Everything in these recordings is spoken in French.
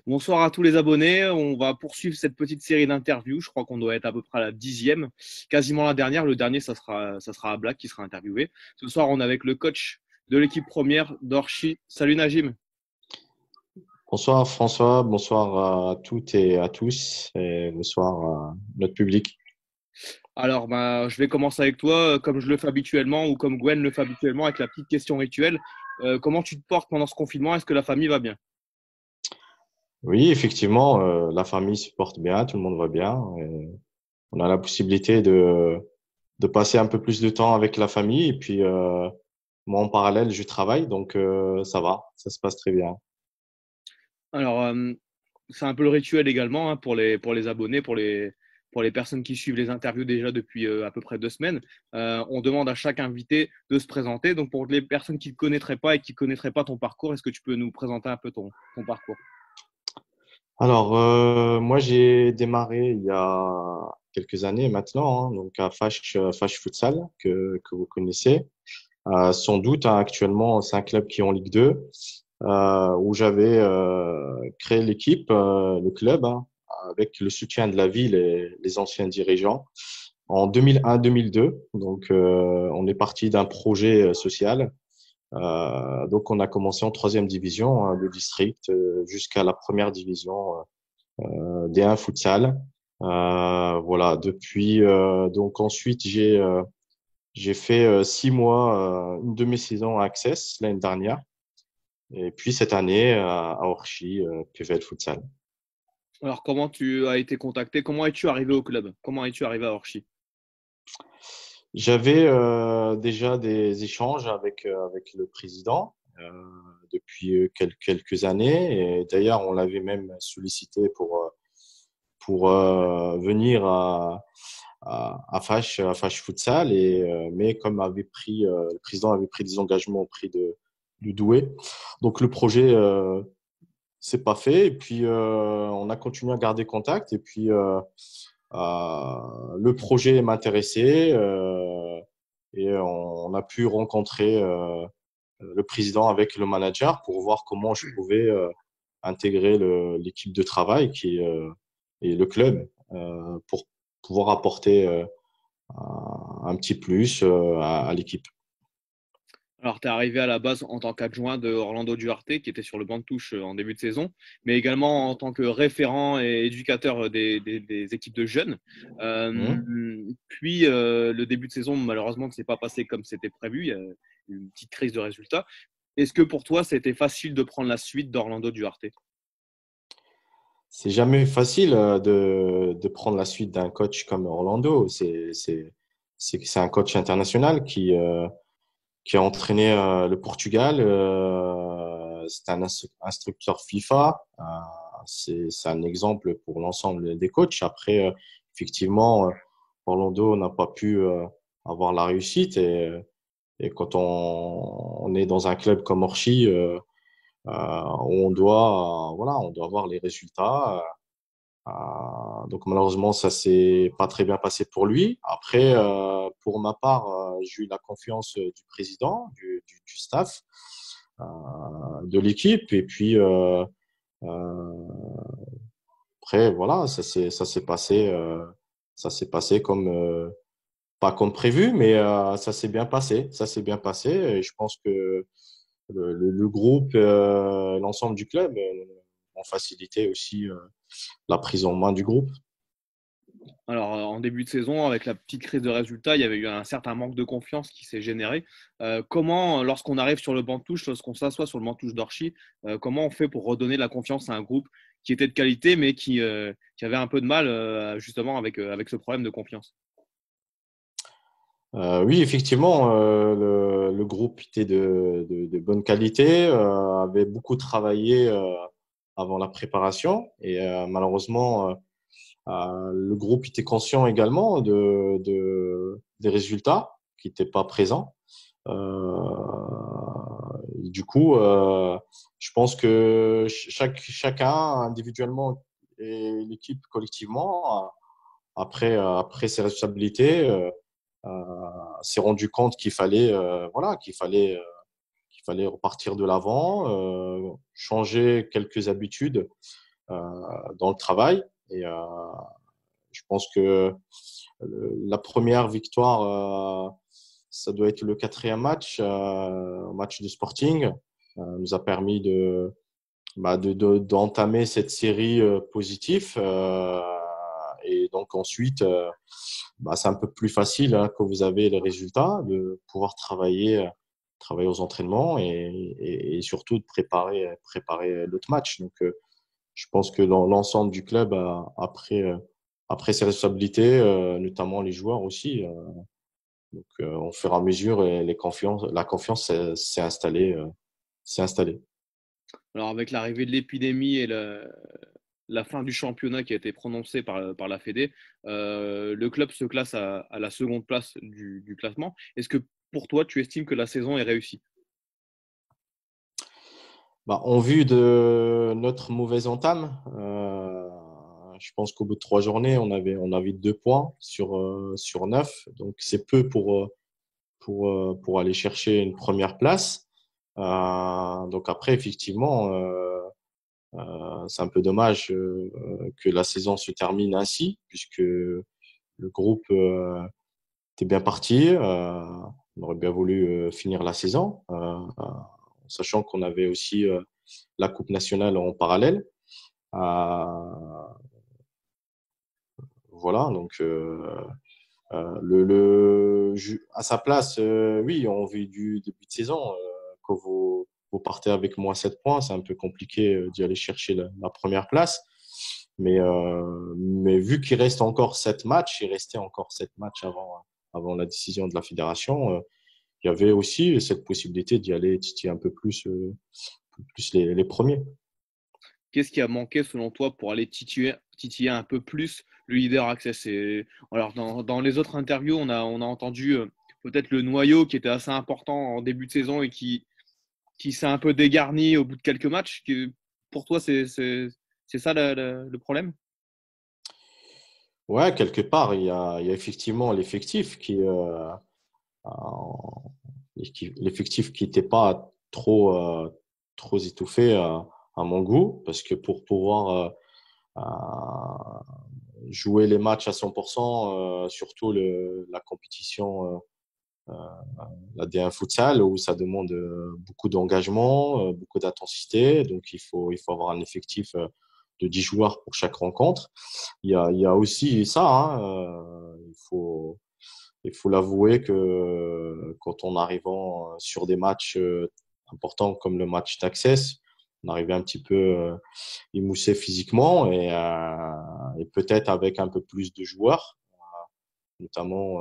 Bonsoir à tous les abonnés. On va poursuivre cette petite série d'interviews. Je crois qu'on doit être à peu près à la 10e, quasiment la dernière. Le dernier, ça sera Black qui sera interviewé. Ce soir, on est avec le coach de l'équipe première d'Orchi. Salut Najim. Bonsoir François, bonsoir à toutes et à tous, et bonsoir à notre public. Alors, je vais commencer avec toi, comme je le fais habituellement ou comme Gwen le fait habituellement, avec la petite question rituelle. Comment tu te portes pendant ce confinement? Est-ce que la famille va bien? Oui, effectivement, la famille se porte bien, tout le monde va bien. Et on a la possibilité de passer un peu plus de temps avec la famille. Et puis, moi, en parallèle, je travaille, donc ça va, ça se passe très bien. Alors, c'est un peu le rituel également hein, pour les abonnés, pour les personnes qui suivent les interviews déjà depuis à peu près 2 semaines. On demande à chaque invité de se présenter. Donc, pour les personnes qui ne connaîtraient pas et qui ne connaîtraient pas ton parcours, est-ce que tu peux nous présenter un peu ton parcours? Alors, moi, j'ai démarré il y a quelques années maintenant, hein, donc à Fache Futsal, que vous connaissez. Sans doute, hein, actuellement, c'est un club qui est en Ligue 2, où j'avais créé l'équipe, le club, hein, avec le soutien de la ville et les anciens dirigeants en 2001-2002. Donc, on est parti d'un projet social. Donc, on a commencé en troisième division de district jusqu'à la première division D1 futsal. Voilà. Depuis, donc ensuite, j'ai fait 6 mois, une demi-saison à Access l'année dernière. Et puis cette année, à Orchi, PVL Futsal. Alors, comment tu as été contacté? Comment es-tu arrivé au club? Comment es-tu arrivé à Orchi? J'avais déjà des échanges avec le président depuis quelques années. Et d'ailleurs, on l'avait même sollicité pour venir à Fache Futsal. Mais comme le président avait pris des engagements auprès du Douai, donc le projet c'est pas fait. Et puis, on a continué à garder contact. Et puis, le projet m'intéressait. Et on a pu rencontrer le président avec le manager pour voir comment je pouvais intégrer l'équipe de travail et le club pour pouvoir apporter un petit plus à l'équipe. Alors, tu es arrivé à la base en tant qu'adjoint de Orlando Duarte, qui était sur le banc de touche en début de saison, mais également en tant que référent et éducateur des équipes de jeunes. Mhm. Puis, le début de saison, malheureusement, ne s'est pas passé comme c'était prévu. Il y a eu une petite crise de résultats. Est-ce que pour toi, c'était facile de prendre la suite d'Orlando Duarte? C'est jamais facile de prendre la suite d'un coach comme Orlando. C'est un coach international qui a entraîné le Portugal. C'est un instructeur FIFA. C'est un exemple pour l'ensemble des coachs. Après, effectivement, Orlando n'a pas pu avoir la réussite. Et quand on est dans un club comme Orchi, où on doit avoir les résultats. Donc malheureusement, ça s'est pas très bien passé pour lui. Après, pour ma part, j'ai eu la confiance du président, du staff, euh, de l'équipe. Et puis après, voilà, ça s'est passé comme pas comme prévu, mais ça s'est bien passé. Ça s'est bien passé. Et je pense que le groupe, l'ensemble du club ont facilité aussi la prise en main du groupe. Alors, en début de saison, avec la petite crise de résultats, il y avait eu un certain manque de confiance qui s'est généré. Comment, lorsqu'on arrive sur le banc de touche, lorsqu'on s'assoit sur le banc de touche d'Orchi, comment on fait pour redonner de la confiance à un groupe qui était de qualité, mais qui avait un peu de mal justement avec ce problème de confiance? Oui, effectivement, le groupe était de bonne qualité, avait beaucoup travaillé avant la préparation et malheureusement, le groupe était conscient également des résultats qui n'étaient pas présents. Du coup, je pense que chacun individuellement et l'équipe collectivement, après ses responsabilités, s'est rendu compte qu'il fallait fallait repartir de l'avant, changer quelques habitudes dans le travail. Et je pense que la première victoire, ça doit être le quatrième match, match de Sporting, nous a permis d'entamer cette série positive. Et donc ensuite, c'est un peu plus facile hein, quand vous avez les résultats de pouvoir travailler aux entraînements et surtout de préparer l'autre match. Donc, je pense que dans l'ensemble du club après ses responsabilités, notamment les joueurs aussi. Donc, au fur et à mesure, la confiance s'est installée. Alors, avec l'arrivée de l'épidémie et la fin du championnat qui a été prononcée par la Fédé, le club se classe à la seconde place du classement. Est-ce que pour toi, tu estimes que la saison est réussie? En vue de notre mauvaise entame, je pense qu'au bout de 3 journées, on avait 2 points sur 9. Donc, c'est peu pour aller chercher une première place. Donc après, effectivement, c'est un peu dommage que la saison se termine ainsi, puisque le groupe était bien parti. On aurait bien voulu finir la saison, sachant qu'on avait aussi la Coupe nationale en parallèle. Voilà, donc à sa place, oui, en vue du début de saison, quand vous partez avec moins 7 points, c'est un peu compliqué d'y aller chercher la première place. Mais vu qu'il reste encore 7 matchs, il restait encore 7 matchs avant la décision de la fédération, il y avait aussi cette possibilité d'y aller titiller un peu plus les premiers. Qu'est-ce qui a manqué selon toi pour aller titiller un peu plus le leader Access? Alors, dans les autres interviews, on a entendu peut-être le noyau qui était assez important en début de saison et qui s'est un peu dégarni au bout de quelques matchs. Pour toi, c'est ça le problème? Ouais, quelque part, il y a effectivement euh, l'effectif qui n'était pas trop étouffé à mon goût, parce que pour pouvoir jouer les matchs à 100%, surtout la compétition, euh, la D1 futsal, où ça demande beaucoup d'engagement, beaucoup d'intensité, donc il faut avoir un effectif de 10 joueurs pour chaque rencontre. Il y a aussi ça, hein, il faut l'avouer que quand on arrivant sur des matchs importants comme le match d'Access, on arrivait un petit peu émoussé physiquement et peut-être avec un peu plus de joueurs, notamment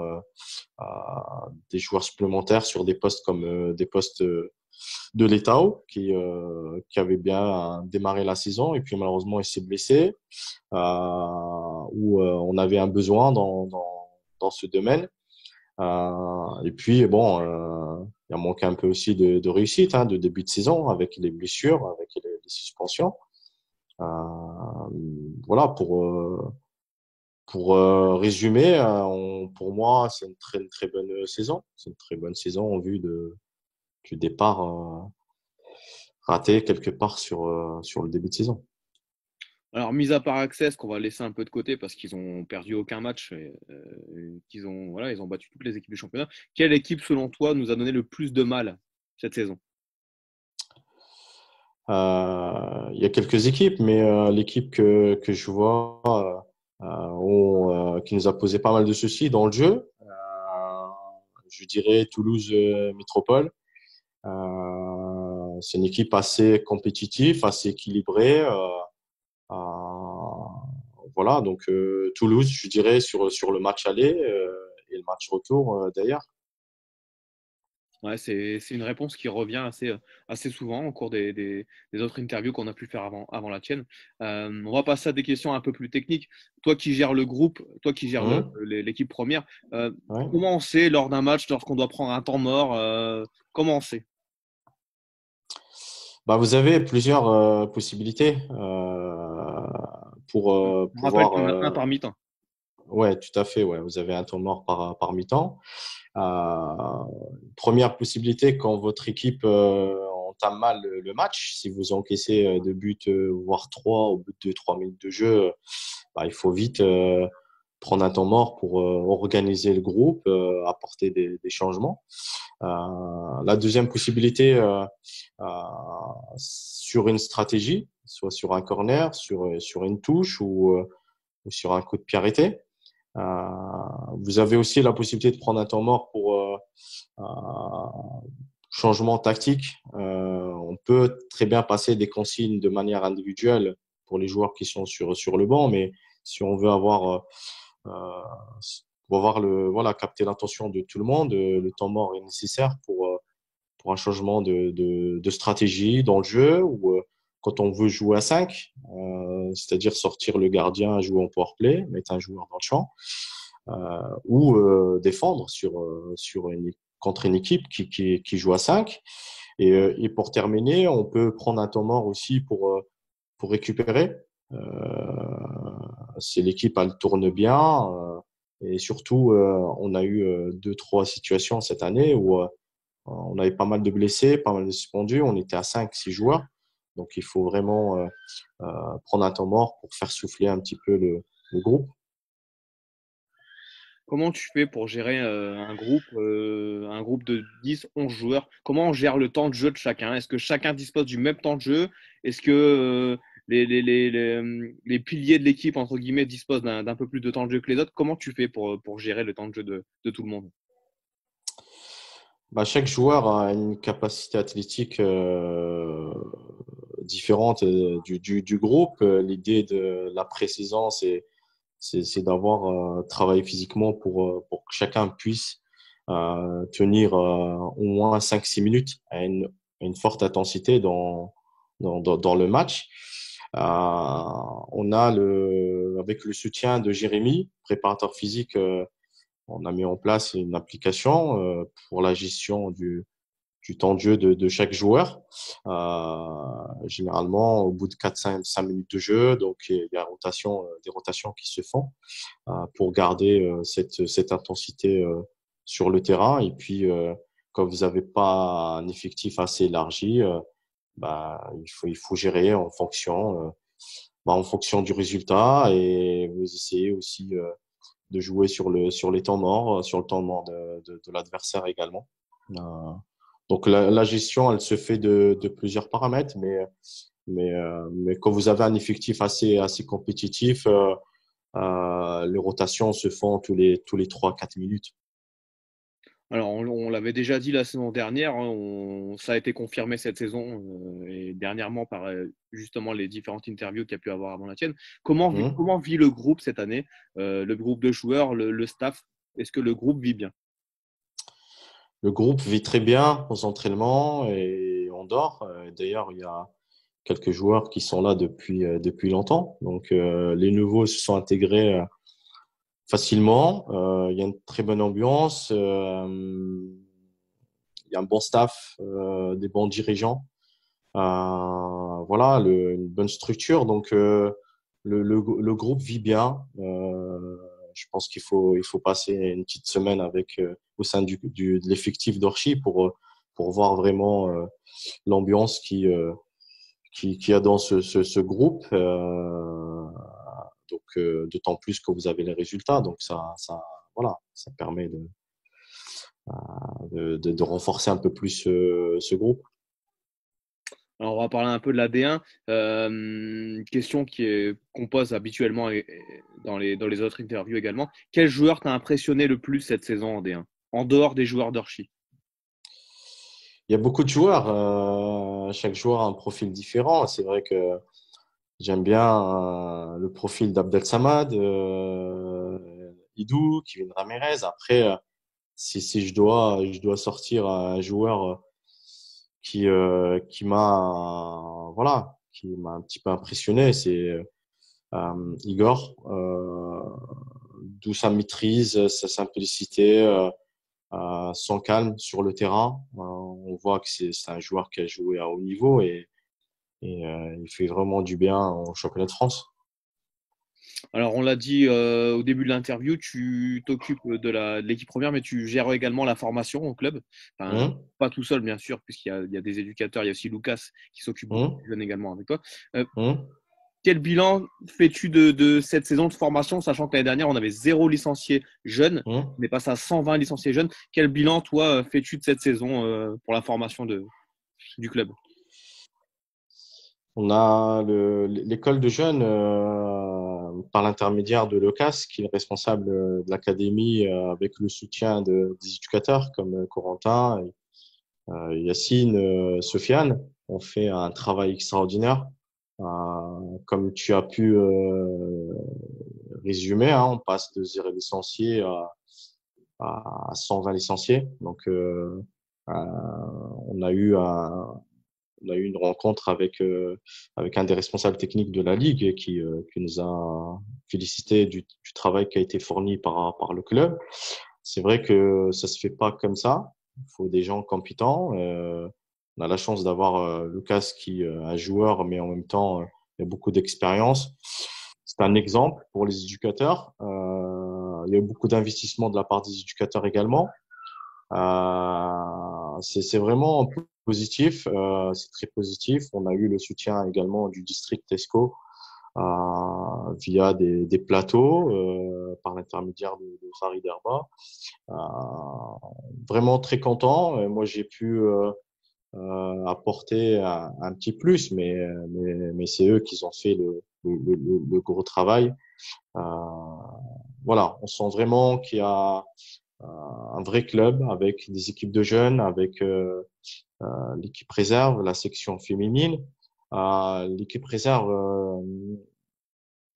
des joueurs supplémentaires sur des postes comme des postes de l'Etao qui avait bien démarré la saison et puis malheureusement il s'est blessé, où on avait un besoin dans ce domaine. Et puis, bon, il a manqué un peu aussi de réussite, hein, de début de saison avec les blessures, avec les suspensions. Euh, voilà, pour résumer, pour moi, c'est une très bonne saison. C'est une très bonne saison en vue du départ raté quelque part sur le début de saison. Alors, mis à part Access, qu'on va laisser un peu de côté parce qu'ils ont perdu aucun match, voilà, ils ont battu toutes les équipes du championnat. Quelle équipe, selon toi, nous a donné le plus de mal cette saison? Il y a quelques équipes, mais l'équipe que je vois qui nous a posé pas mal de soucis dans le jeu, je dirais Toulouse Métropole. C'est une équipe assez compétitive, assez équilibrée. Euh, voilà, donc Toulouse, je dirais, sur le match aller et le match retour d'ailleurs. Ouais, c'est une réponse qui revient assez souvent au cours des autres interviews qu'on a pu faire avant la tienne. On va passer à des questions un peu plus techniques. Toi qui gères le groupe, toi qui gères l'équipe première, Ouais. comment on sait lors d'un match, lorsqu'on doit prendre un temps mort, comment on sait? Vous avez plusieurs possibilités pour On rappelle pouvoir. qu'il y en a un par mi-temps. Ouais, tout à fait. Ouais, vous avez un temps mort par mi-temps. Première possibilité, quand votre équipe entame mal le match, si vous encaissez deux buts, voire trois au bout de 3 minutes de jeu, bah, il faut vite prendre un temps mort pour organiser le groupe, apporter des changements. La deuxième possibilité, euh, sur une stratégie, soit sur un corner, sur une touche ou sur un coup de pied arrêté. Euh, Vous avez aussi la possibilité de prendre un temps mort pour changement tactique. On peut très bien passer des consignes de manière individuelle pour les joueurs qui sont sur le banc, mais si on veut euh, voilà, capter l'attention de tout le monde, le temps mort est nécessaire pour un changement de stratégie dans le jeu ou quand on veut jouer à 5, c'est-à-dire sortir le gardien, jouer en power play, mettre un joueur dans le champ, ou défendre contre une équipe qui joue à 5. Et pour terminer, on peut prendre un temps mort aussi pour récupérer. Si l'équipe elle tourne bien, et surtout, on a eu deux, trois situations cette année où on avait pas mal de blessés, pas mal de suspendus. On était à 5, 6 joueurs. Donc, il faut vraiment prendre un temps mort pour faire souffler un petit peu le groupe. Comment tu fais pour gérer un groupe de 10, 11 joueurs? Comment on gère le temps de jeu de chacun? Est-ce que chacun dispose du même temps de jeu? Est-ce que les piliers de l'équipe, entre guillemets, disposent d'un peu plus de temps de jeu que les autres? Comment tu fais pour gérer le temps de jeu de tout le monde? Bah, chaque joueur a une capacité athlétique différente du groupe. L'idée de la pré-saison, c'est d'avoir travaillé physiquement pour que chacun puisse tenir au moins 5, 6 minutes à une forte intensité dans le match. On a avec le soutien de Jérémy, préparateur physique, on a mis en place une application pour la gestion du temps de jeu de chaque joueur. Généralement, au bout de 4, 5 minutes de jeu, donc il y a des rotations qui se font pour garder cette intensité sur le terrain. Et puis, quand vous n'avez pas un effectif assez élargi, bah, il faut gérer en fonction du résultat et vous essayez aussi de jouer sur les temps morts, sur le temps mort de l'adversaire également. Euh, donc la gestion, elle se fait de plusieurs paramètres, mais quand vous avez un effectif assez compétitif, les rotations se font tous les 3, 4 minutes. Alors, on l'avait déjà dit la saison dernière, hein, ça a été confirmé cette saison et dernièrement par justement les différentes interviews qu'il y a pu avoir avant la tienne. Mhm. Comment vit le groupe cette année, le groupe de joueurs, le staff? Est-ce que le groupe vit bien? Le groupe vit très bien aux entraînements et on dort. D'ailleurs, il y a quelques joueurs qui sont là depuis longtemps. Donc, les nouveaux se sont intégrés facilement. Il y a une très bonne ambiance. Il y a un bon staff, des bons dirigeants. Voilà, une bonne structure. Donc, le groupe vit bien. Je pense il faut passer une petite semaine au sein de l'effectif d'Orchi pour voir vraiment l'ambiance qui y a dans ce groupe. Donc, d'autant plus que vous avez les résultats. Donc, voilà, ça permet de renforcer un peu plus ce groupe. Alors, on va parler un peu de la D1. Question qu'on pose habituellement dans les autres interviews également. Quel joueur t'a impressionné le plus cette saison en D1, en dehors des joueurs d'Orchi? Il y a beaucoup de joueurs. Chaque joueur a un profil différent. C'est vrai que j'aime bien le profil d'Abdel Samad, Idou, Kevin Ramirez. Après, si je dois sortir un joueur qui m'a un petit peu impressionné, c'est Igor. D'où sa maîtrise, sa simplicité, son calme sur le terrain. On voit que c'est un joueur qui a joué à haut niveau et il fait vraiment du bien au championnat de France. Alors, on l'a dit au début de l'interview, tu t'occupes de l'équipe première, mais tu gères également la formation au club. Enfin, Hum, pas tout seul, bien sûr, puisqu'il y a des éducateurs. Il y a aussi Lucas qui s'occupe beaucoup hum, des jeunes également avec toi. Euh, hum, Quel bilan fais-tu de cette saison de formation, sachant que l'année dernière, on avait zéro licencié jeune, hum. on est passé à 120 licenciés jeunes. Quel bilan, toi, fais-tu de cette saison pour la formation du club? On a l'école de jeunes par l'intermédiaire de l'OCAS, qui est le responsable de l'académie avec le soutien des éducateurs comme Corentin, Yacine, Sofiane. On fait un travail extraordinaire. Comme tu as pu résumer, hein, on passe de 0 licencié à 120 licenciés. Donc, on a eu on a eu une rencontre avec un des responsables techniques de la Ligue qui nous a félicité du travail qui a été fourni par le club. C'est vrai que ça se fait pas comme ça. Il faut des gens compétents. On a la chance d'avoir Lucas qui est un joueur, mais en même temps, il a beaucoup d'expérience. C'est un exemple pour les éducateurs. Il y a eu beaucoup d'investissement de la part des éducateurs également. C'est vraiment positif, c'est très positif. On a eu le soutien également du district Tesco via des plateaux par l'intermédiaire de Farid Herba. Vraiment très content. Moi, j'ai pu apporter un petit plus, mais c'est eux qui ont fait le gros travail. Euh, voilà, on sent vraiment qu'il y a un vrai club avec des équipes de jeunes, avec l'équipe réserve, la section féminine. L'équipe réserve,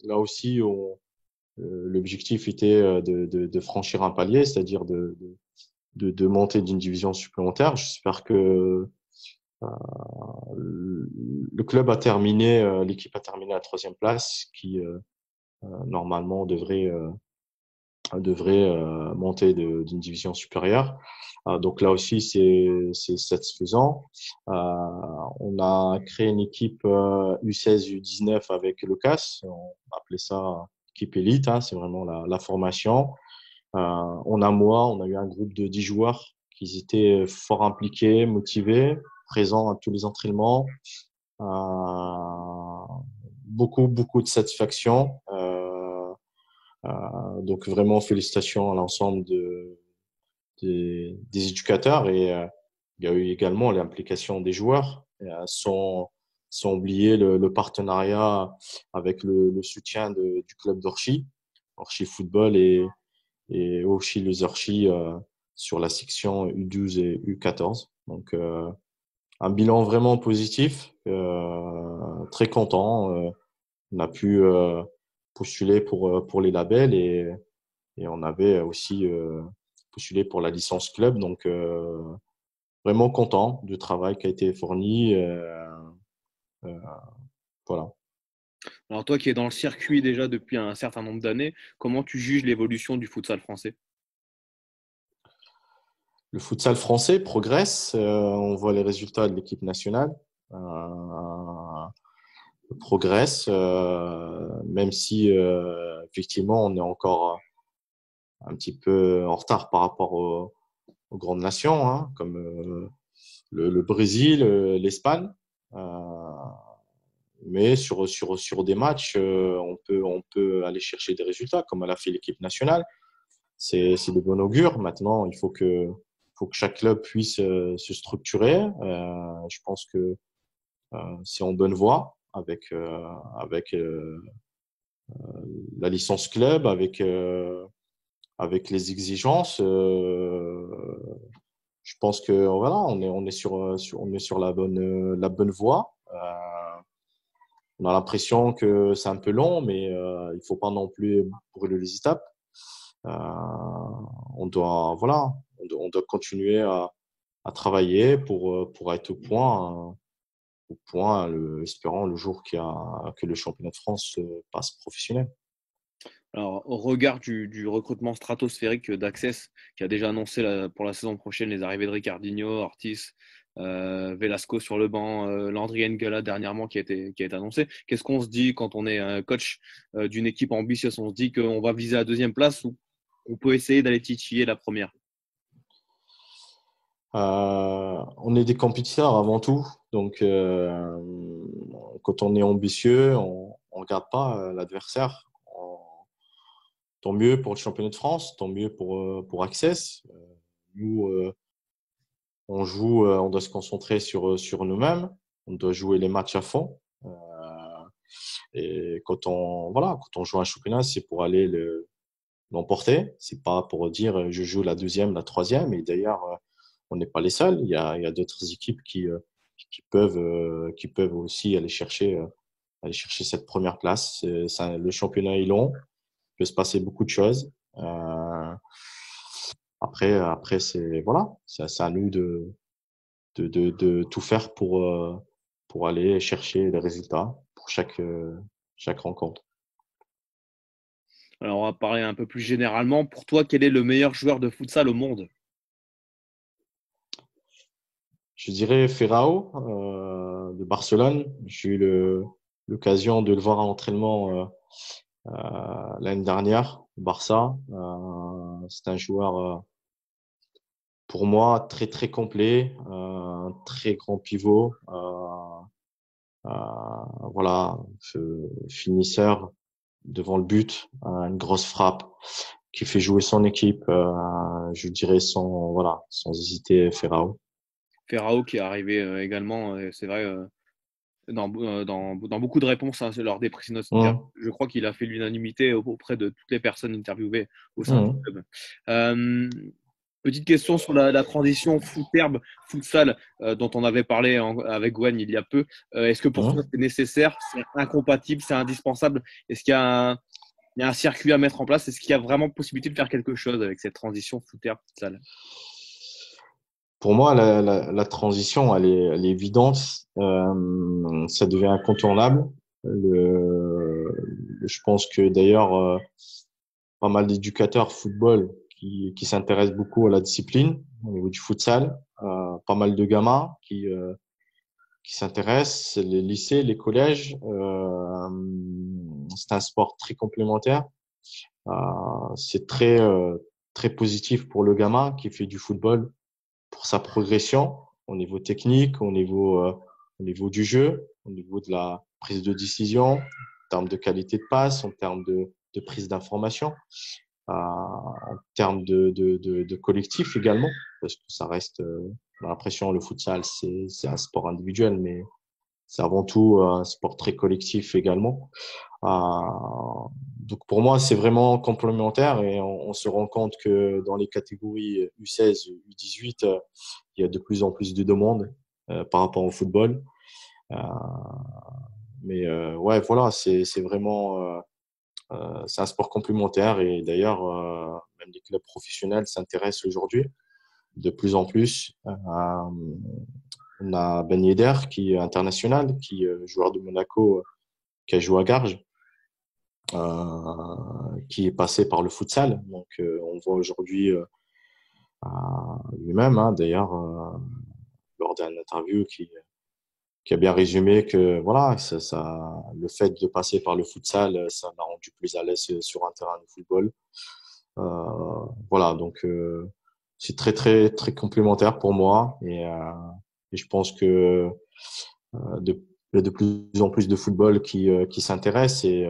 là aussi, l'objectif était de franchir un palier, c'est-à-dire de monter d'une division supplémentaire. J'espère que le club a terminé, l'équipe a terminé à la troisième place, qui normalement devrait monter d'une division supérieure. Donc là aussi, c'est satisfaisant. Euh, on a créé une équipe U16, U19 avec le CAS. On appelait ça équipe élite. Hein, c'est vraiment la formation. On a eu un groupe de 10 joueurs qui étaient fort impliqués, motivés, présents à tous les entraînements. Beaucoup de satisfaction. Donc vraiment félicitations à l'ensemble des éducateurs et il y a eu également l'implication des joueurs sans oublier le partenariat avec le soutien du club d'Orchi, Orchi Football et Orchi Les Orchi sur la section U12 et U14. Donc un bilan vraiment positif, très content. On a pu postuler pour les labels et on avait aussi postulé pour la licence club. Donc, vraiment content du travail qui a été fourni. Euh, voilà. Alors, toi qui es dans le circuit déjà depuis un certain nombre d'années, comment tu juges l'évolution du futsal français? Le futsal français progresse. On voit les résultats de l'équipe nationale. Euh, progresse, même si effectivement on est encore un petit peu en retard par rapport aux grandes nations, hein, comme le Brésil, l'Espagne. Euh, mais sur des matchs, on peut aller chercher des résultats, comme elle a fait l'équipe nationale. C'est de bon augure. Maintenant, faut que chaque club puisse se structurer. Je pense que c'est en bonne voie avec la licence club, avec les exigences. Je pense que voilà, on est on est sur la bonne voie. On a l'impression que c'est un peu long, mais il faut pas non plus brûler les étapes. Euh, voilà, on doit continuer à travailler pour être au point, espérant le jour que le championnat de France passe professionnel. Alors, au regard du recrutement stratosphérique d'Access, qui a déjà annoncé pour la saison prochaine les arrivées de Ricardinho, Ortiz, Velasco sur le banc, Landry N'Gala dernièrement qui a été annoncé. Qu'est-ce qu'on se dit quand on est coach d'une équipe ambitieuse? On se dit qu'on va viser la deuxième place ou on peut essayer d'aller titiller la première? On est des compétiteurs avant tout, donc quand on est ambitieux, on regarde pas l'adversaire. Tant mieux pour le championnat de France, tant mieux pour Access. Nous, on joue, on doit se concentrer sur nous-mêmes, on doit jouer les matchs à fond. Et quand on joue un championnat, c'est pour aller l'emporter. C'est pas pour dire je joue la deuxième, la troisième. Et d'ailleurs, on n'est pas les seuls. Il y a d'autres équipes qui peuvent aussi aller chercher cette première place. Le championnat est long, il peut se passer beaucoup de choses. Après, c'est à nous de tout faire pour aller chercher les résultats pour chaque rencontre. Alors, on va parler un peu plus généralement. Pour toi, quel est le meilleur joueur de futsal au monde? Je dirais Ferrao de Barcelone. J'ai eu l'occasion de le voir en entraînement l'année dernière au Barça. C'est un joueur pour moi très très complet, un très grand pivot. Voilà, finisseur devant le but, une grosse frappe qui fait jouer son équipe. Je dirais sans hésiter Ferrao. Ferrao qui est arrivé également, c'est vrai, dans beaucoup de réponses hein, lors des précédentes interviews. Mmh, Je crois qu'il a fait l'unanimité auprès de toutes les personnes interviewées au sein du mmh, club. Euh, Petite question sur la transition foot-herbe, futsal, dont on avait parlé avec Gwen il y a peu. Est-ce que pour toi mmh. c'est nécessaire, c'est incompatible, c'est indispensable? Est-ce qu'il y a il y a un circuit à mettre en place? Est-ce qu'il y a vraiment possibilité de faire quelque chose avec cette transition foot-herbe futsal? Pour moi, la transition, elle est évidente. Ça devient incontournable. Je pense que d'ailleurs, pas mal d'éducateurs football qui s'intéressent beaucoup à la discipline au niveau du futsal. Pas mal de gamins qui s'intéressent, les lycées, les collèges. C'est un sport très complémentaire. C'est très positif pour le gamin qui fait du football pour sa progression au niveau technique, au niveau du jeu, au niveau de la prise de décision, en termes de qualité de passe, en termes de prise d'information, en termes de collectif également, parce que ça reste, j'ai l'impression, le futsal, c'est un sport individuel, mais c'est avant tout un sport très collectif également. Donc pour moi, c'est vraiment complémentaire et on se rend compte que dans les catégories U16, U18, il y a de plus en plus de demandes par rapport au football. Euh, mais ouais, voilà, c'est vraiment c'est un sport complémentaire et d'ailleurs même les clubs professionnels s'intéressent aujourd'hui de plus en plus. On a Ben Yedder qui est international, qui est joueur de Monaco, qui a joué à Garges, qui est passé par le futsal. Donc on voit aujourd'hui lui-même, hein, d'ailleurs, lors d'une interview qui a bien résumé que voilà, le fait de passer par le futsal, ça l'a rendu plus à l'aise sur un terrain de football. Voilà, donc c'est très très très complémentaire pour moi et je pense que il y a de plus en plus de football qui s'intéresse et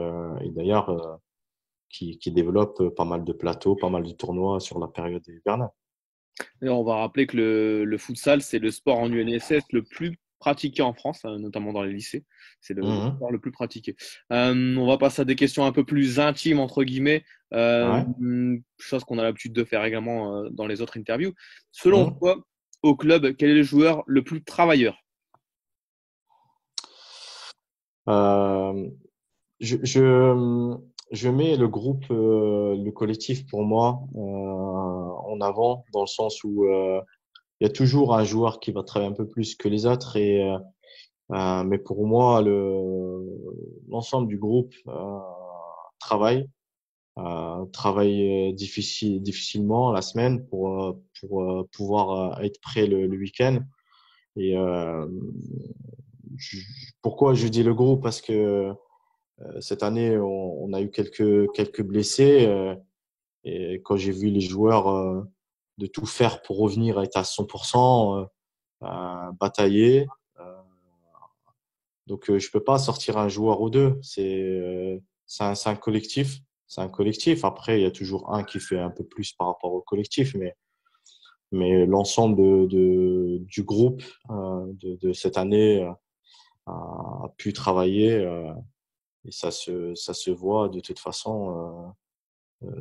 d'ailleurs qui développe pas mal de plateaux, pas mal de tournois sur la période hivernale. Et on va rappeler que le futsal, c'est le sport en UNSS le plus pratiqué en France, notamment dans les lycées. C'est le Mhm. sport le plus pratiqué. On va passer à des questions un peu plus intimes, entre guillemets, Ouais. chose qu'on a l'habitude de faire également dans les autres interviews. Selon Mhm. toi, au club, quel est le joueur le plus travailleur? Euh, je mets le groupe, le collectif pour moi en avant dans le sens où il y a toujours un joueur qui va travailler un peu plus que les autres mais pour moi l'ensemble du groupe travaille difficilement la semaine pour pouvoir être prêt le week-end. Et je- pourquoi je dis le groupe? Parce que cette année, on a eu quelques blessés. Et quand j'ai vu les joueurs de tout faire pour revenir à être à 100%, batailler, euh, donc je peux pas sortir un joueur ou deux. C'est un collectif. C'est un collectif. Après, il y a toujours un qui fait un peu plus par rapport au collectif, mais l'ensemble du groupe de cette année a pu travailler et ça se voit de toute façon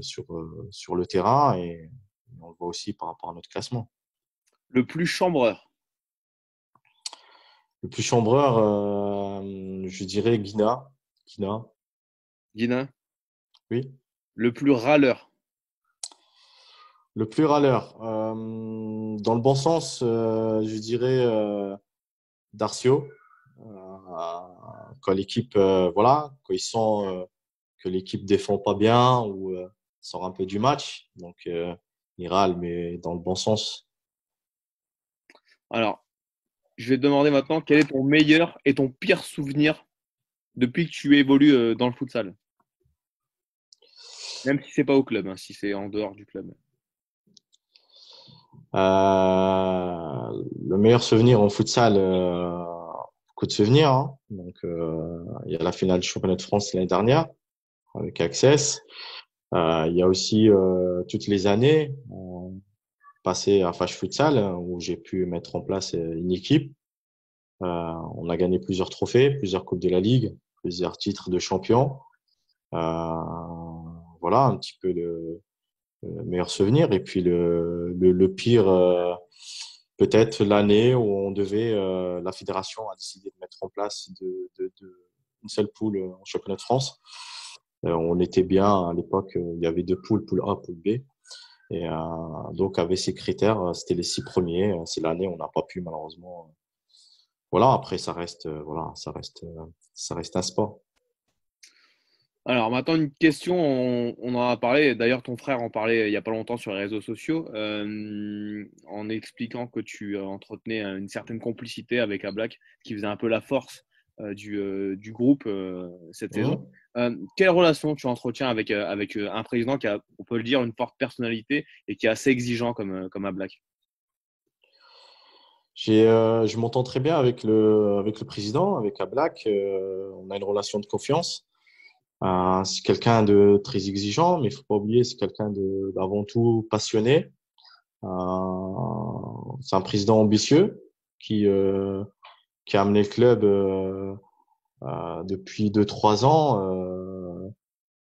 sur le terrain et on le voit aussi par rapport à notre classement. Le plus chambreur, Le plus chambreur, je dirais Guina. Guina, Guinan. oui. Le plus râleur, Le plus râleur, dans le bon sens, je dirais Darcio. Quand l'équipe, voilà, quand ils sentent que l'équipe défend pas bien ou sort un peu du match, donc il râle, mais dans le bon sens. alors, je vais te demander maintenant quel est ton meilleur et ton pire souvenir depuis que tu évolues dans le futsal. Même si c'est pas au club, hein, si c'est en dehors du club. Le meilleur souvenir en futsal, beaucoup de souvenirs, hein. Donc, il y a la finale du championnat de France l'année dernière avec Access. Il y a aussi toutes les années passées à Fâche Futsal où j'ai pu mettre en place une équipe. On a gagné plusieurs trophées, plusieurs coupes de la Ligue, plusieurs titres de champion. Euh, voilà un petit peu le meilleur souvenir. Et puis le pire, peut-être l'année où on devait, la fédération a décidé de mettre en place une seule poule en championnat de France. On était bien à l'époque, il y avait deux poules, poule A, poule B. Et donc, avec ces critères, c'était les six premiers. C'est l'année où on n'a pas pu, malheureusement. Voilà, après, voilà, ça reste un sport. Alors maintenant une question, on en a parlé, d'ailleurs ton frère en parlait il n'y a pas longtemps sur les réseaux sociaux, en expliquant que tu entretenais une certaine complicité avec Ablak, qui faisait un peu la force du groupe cette saison. Mhm. Quelle relation tu entretiens avec un président qui a, on peut le dire, une forte personnalité et qui est assez exigeant comme Ablak? Je m'entends très bien avec le président, avec Ablak. On a une relation de confiance. C'est quelqu'un de très exigeant, mais il faut pas oublier, c'est quelqu'un d'avant tout passionné. C'est un président ambitieux qui, euh, qui a amené le club depuis 2, 3 ans,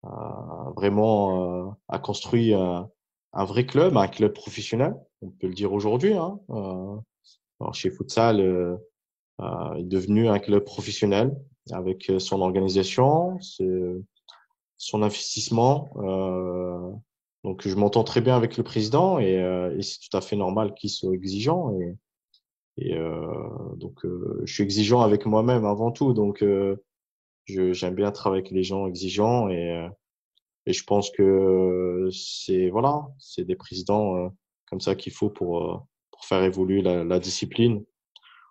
a construit un vrai club, un club professionnel, on peut le dire aujourd'hui, hein. Alors chez Futsal, est devenu un club professionnel avec son organisation, son investissement. Donc, je m'entends très bien avec le président et c'est tout à fait normal qu'il soit exigeant. Donc, je suis exigeant avec moi-même avant tout. Donc, j'aime bien travailler avec les gens exigeants et je pense que voilà, c'est des présidents comme ça qu'il faut pour faire évoluer la discipline.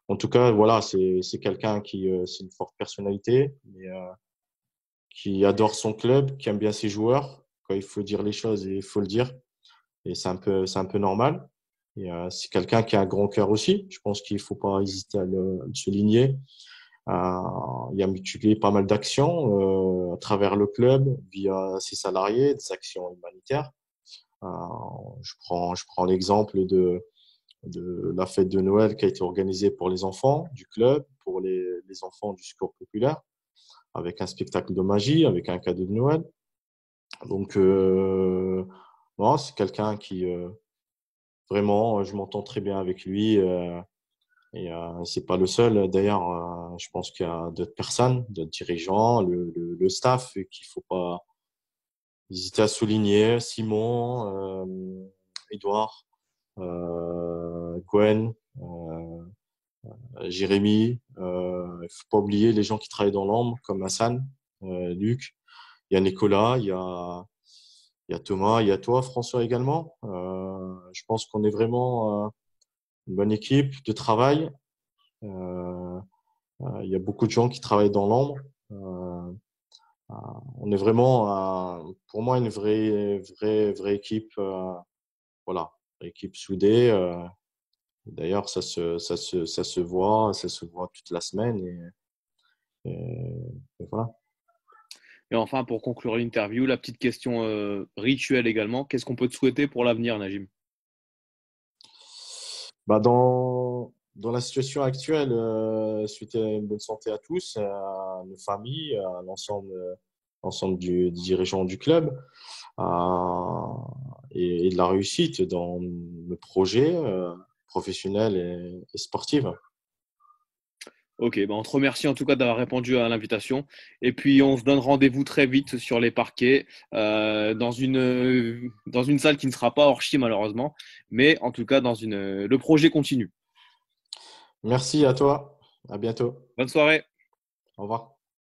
En tout cas, voilà, c'est quelqu'un c'est une forte personnalité, mais qui adore son club, qui aime bien ses joueurs. Quand il faut dire les choses, il faut le dire. Et c'est un peu normal. Et c'est quelqu'un qui a un grand cœur aussi. Je pense qu'il faut pas hésiter à le souligner. Il a multiplié pas mal d'actions à travers le club, via ses salariés, des actions humanitaires. Euh, je prends l'exemple de la fête de Noël qui a été organisée pour les enfants du club, pour les enfants du Secours populaire, avec un spectacle de magie, avec un cadeau de Noël. Donc, non, c'est quelqu'un qui, vraiment, je m'entends très bien avec lui. Et c'est pas le seul. D'ailleurs, je pense qu'il y a d'autres personnes, d'autres dirigeants, le staff qu'il faut pas hésiter à souligner. Simon, Edouard, Gwen, Jérémy. Il faut pas oublier les gens qui travaillent dans l'ombre, comme Hassan, Luc. Il y a Nicolas, il y a Thomas, il y a toi, François également. Je pense qu'on est vraiment une bonne équipe de travail Euh, il y a beaucoup de gens qui travaillent dans l'ombre. Euh, euh, on est vraiment, pour moi, une vraie équipe. Voilà, équipe soudée. D'ailleurs, ça se voit toute la semaine. Et voilà. Et enfin, pour conclure l'interview, la petite question rituelle également. Qu'est-ce qu'on peut te souhaiter pour l'avenir, Najim? Bah dans la situation actuelle, souhaiter une bonne santé à tous, à nos familles, à l'ensemble des dirigeants du club, et de la réussite dans nos projets professionnels et sportifs. Ok, ben on te remercie en tout cas d'avoir répondu à l'invitation. Et puis on se donne rendez-vous très vite sur les parquets, dans une salle qui ne sera pas Orchi malheureusement, mais en tout cas le projet continue. Merci à toi. À bientôt. Bonne soirée. Au revoir.